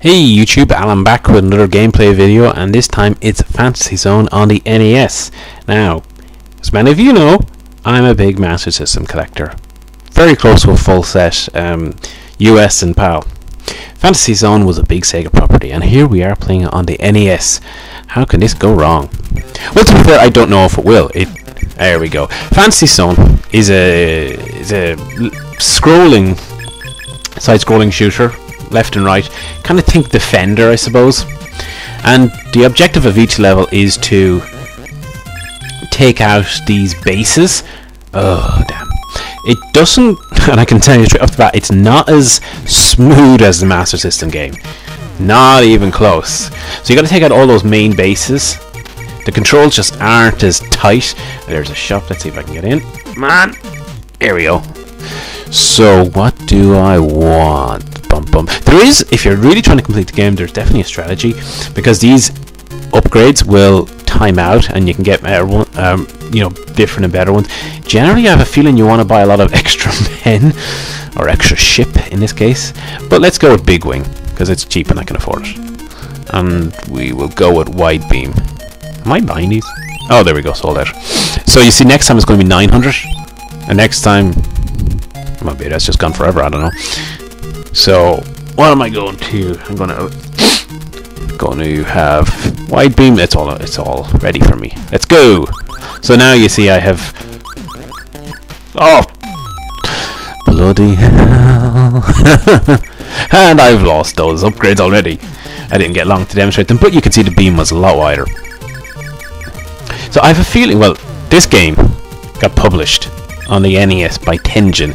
Hey YouTube, Alan back with another gameplay video, and this time it's Fantasy Zone on the NES. Now, as many of you know, I'm a big Master System collector. Very close to a full set, US and PAL. Fantasy Zone was a big Sega property, and here we are playing it on the NES. How can this go wrong? Well, to be fair, I don't know if it will. There we go. Fantasy Zone is a side-scrolling shooter, left and right. Kind of think Defender, I suppose. And the objective of each level is to take out these bases. Oh, damn. It doesn't, and I can tell you straight off the bat, it's not as smooth as the Master System game. Not even close. So you got to take out all those main bases. The controls just aren't as tight. There's a shop. Let's see if I can get in. Man, here we go. So what do I want? There is, if you're really trying to complete the game, there's definitely a strategy, because these upgrades will time out and you can get better one, different and better ones. Generally, I have a feeling you want to buy a lot of extra men, or extra ship in this case, but let's go with Big Wing because it's cheap and I can afford it. And we will go with Wide Beam. Am I buying these? Oh, there we go, sold out. So you see, next time it's going to be 900, and next time, well, maybe that's just gone forever, I don't know. So what am I going to? I'm going to have Wide Beam. It's all ready for me. Let's go. So now you see I have, oh bloody hell. And I've lost those upgrades already. I didn't get long to demonstrate them, but you can see the beam was a lot wider. So I have a feeling, well, this game got published on the NES by Tengen.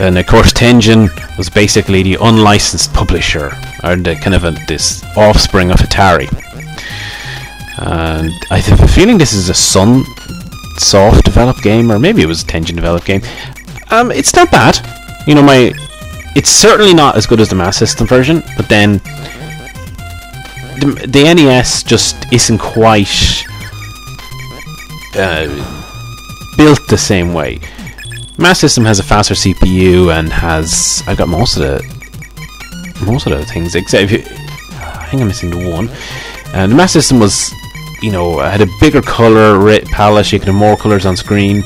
And of course, Tengen was basically the unlicensed publisher, or the kind of this offspring of Atari. And I have a feeling this is a Sunsoft developed game, or maybe it was a Tengen developed game. It's not bad, it's certainly not as good as the Master System version, but then the NES just isn't quite built the same way. Master System has a faster CPU and has, I've got most of the things, except I think I'm missing the one. And the Master System was, had a bigger color palette, you could have more colors on screen,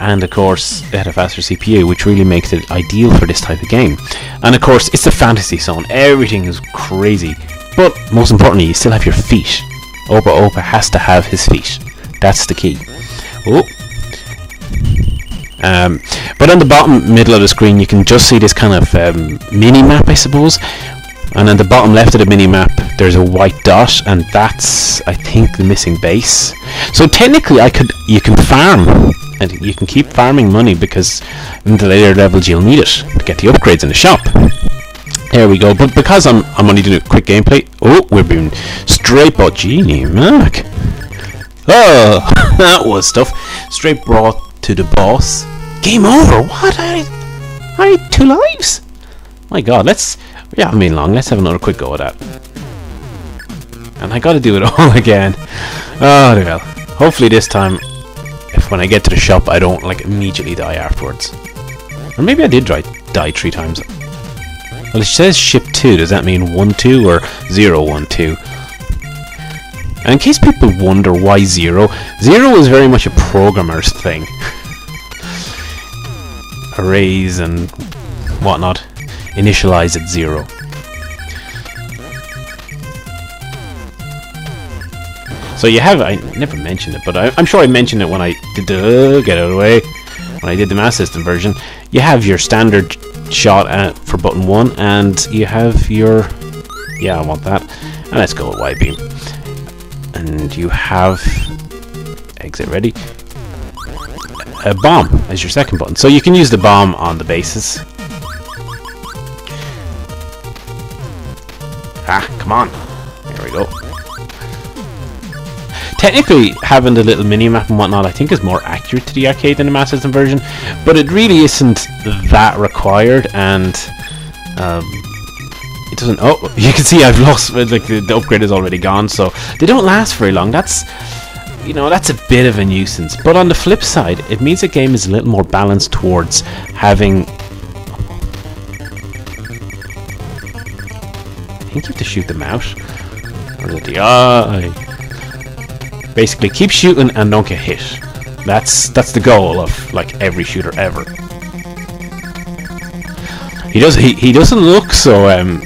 and of course it had a faster CPU, which really makes it ideal for this type of game. And of course it's the Fantasy Zone, everything is crazy, but most importantly you still have your feet. Opa has to have his feet, that's the key. Oh. But on the bottom middle of the screen you can just see this kind of mini-map, I suppose, and on the bottom left of the mini-map there's a white dot, and that's, I think, the missing base. So technically you can farm, and you can keep farming money, because in the later levels you'll need it to get the upgrades in the shop. There we go. But because I'm only doing a quick gameplay, we're being straight brought, genie Mac. Oh, that was stuff. Straight brought to the boss. Game over. What? I had 2 lives. My God. Let's have another quick go at that. And I got to do it all again. Oh well. Hopefully this time, when I get to the shop, I don't immediately die afterwards. Or maybe I did die 3 times. Well, it says ship 2. Does that mean 1-2 or 0-1-2? And in case people wonder why 0 is very much a programmer's thing. Arrays and whatnot initialize at 0. So you have, I never mentioned it, but I'm sure I mentioned it when I did when I did the Master System version. You have your standard shot for button 1, and you have your, I want that, and let's go with Wide Beam. And you have exit ready. A bomb as your second button, so you can use the bomb on the bases. Come on, there we go. Technically, having the little mini-map and whatnot, I think is more accurate to the arcade than the Master System version, but it really isn't that required, and it doesn't. Oh, you can see I've lost. The upgrade is already gone, so they don't last very long. That's a bit of a nuisance. But on the flip side, it means the game is a little more balanced towards having think you have to shoot them out. Or is it the eye? Basically, keep shooting and don't get hit. That's the goal of like every shooter ever. He doesn't look so damn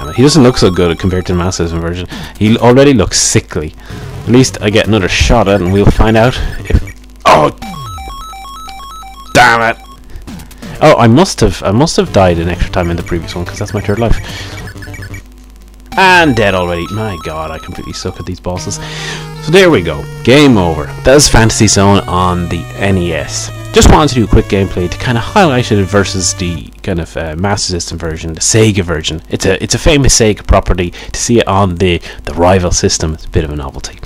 it. He doesn't look so good compared to the Master System version. He already looks sickly. At least I get another shot at it and we'll find out if... Oh! Damn it! Oh, I must have died an extra time in the previous one because that's my third life. And dead already. My god, I completely suck at these bosses. So there we go. Game over. That was Fantasy Zone on the NES. Just wanted to do a quick gameplay to kind of highlight it versus the kind of Master System version, the Sega version. It's a famous Sega property. To see it on the rival system, it's a bit of a novelty.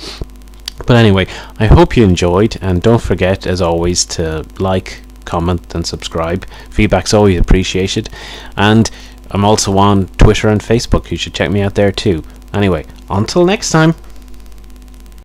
But anyway, I hope you enjoyed, and don't forget, as always, to like, comment and subscribe. Feedback's always appreciated. And I'm also on Twitter and Facebook. You should check me out there too. Anyway, until next time.